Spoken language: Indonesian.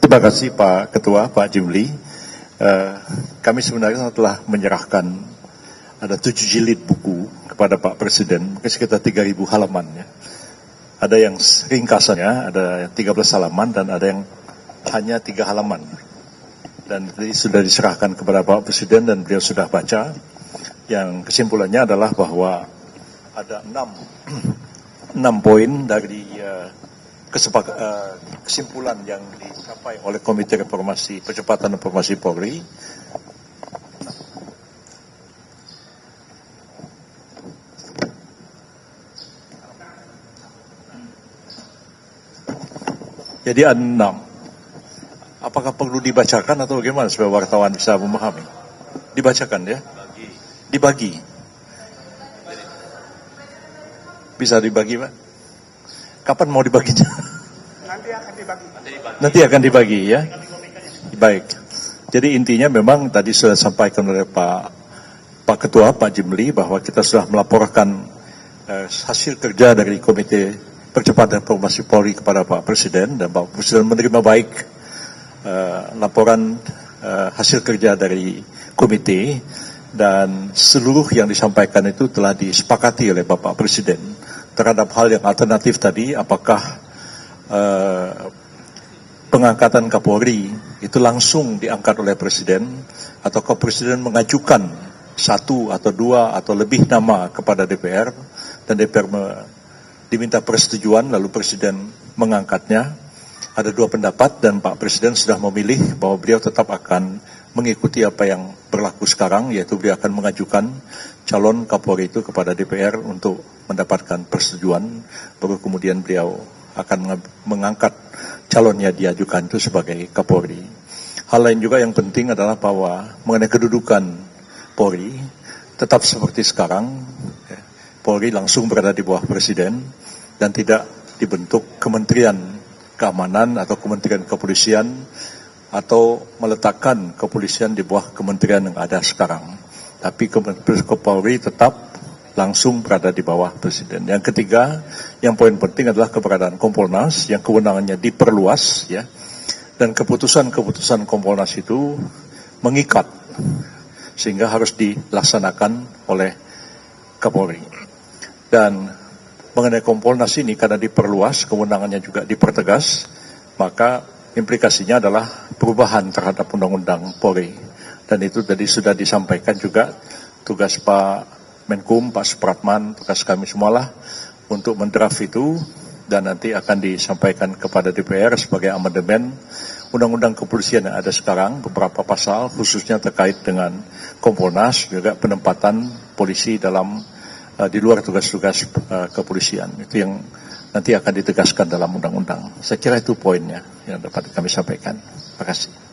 Terima kasih Pak Ketua, Pak Jimli. Kami sebenarnya telah menyerahkan ada 7 jilid buku kepada Pak Presiden, mungkin sekitar 3.000 halaman ya. Ada yang ringkasannya, ada 13 halaman dan ada yang hanya 3 halaman. Dan tadi sudah diserahkan kepada Pak Presiden dan beliau sudah baca. Yang kesimpulannya adalah bahwa ada 6 poin dari kesimpulan yang dicapai oleh Komite Reformasi Percepatan Reformasi Polri. Jadi ada 6. Apakah perlu dibacakan atau bagaimana supaya wartawan bisa memahami? Dibacakan ya? Dibagi. Bisa dibagi, Pak? Kapan mau dibaginya? Nanti akan dibagi ya. Baik. Jadi intinya memang tadi sudah sampaikan oleh Pak Ketua, Pak Jimli, bahwa kita sudah melaporkan hasil kerja dari Komite Percepatan Reformasi Polri kepada Pak Presiden, dan Pak Presiden menerima baik laporan hasil kerja dari komite, dan seluruh yang disampaikan itu telah disepakati oleh Bapak Presiden terhadap hal yang alternatif tadi, apakah pengangkatan Kapolri itu langsung diangkat oleh Presiden, atau Presiden mengajukan 1 atau 2 atau lebih nama kepada DPR, dan DPR diminta persetujuan lalu Presiden mengangkatnya. Ada 2 pendapat dan Pak Presiden sudah memilih bahwa beliau tetap akan mengikuti apa yang berlaku sekarang, yaitu beliau akan mengajukan calon Kapolri itu kepada DPR untuk mendapatkan persetujuan, baru kemudian beliau akan mengangkat calonnya diajukan itu sebagai Kapolri. Hal lain juga yang penting adalah bahwa mengenai kedudukan Polri tetap seperti sekarang, Polri langsung berada di bawah Presiden dan tidak dibentuk Kementerian Keamanan atau Kementerian Kepolisian, atau meletakkan kepolisian di bawah kementerian yang ada sekarang. Tapi Polri tetap langsung berada di bawah Presiden. Yang ketiga, yang poin penting adalah keberadaan Kompolnas yang kewenangannya diperluas ya. Dan keputusan-keputusan Kompolnas itu mengikat sehingga harus dilaksanakan oleh Kapolri. Dan mengenai Kompolnas ini karena diperluas, kewenangannya juga dipertegas, maka implikasinya adalah perubahan terhadap Undang-Undang Polri. Dan itu tadi sudah disampaikan juga, tugas Pak Menkum, Pak Supratman, tugas kami semualah untuk mendraft itu, dan nanti akan disampaikan kepada DPR sebagai amandemen Undang-Undang Kepolisian yang ada sekarang, beberapa pasal khususnya terkait dengan Kompolnas, juga penempatan polisi di luar tugas-tugas kepolisian. Itu yang nanti akan ditegaskan dalam undang-undang. Saya kira itu poinnya yang dapat kami sampaikan. Terima kasih.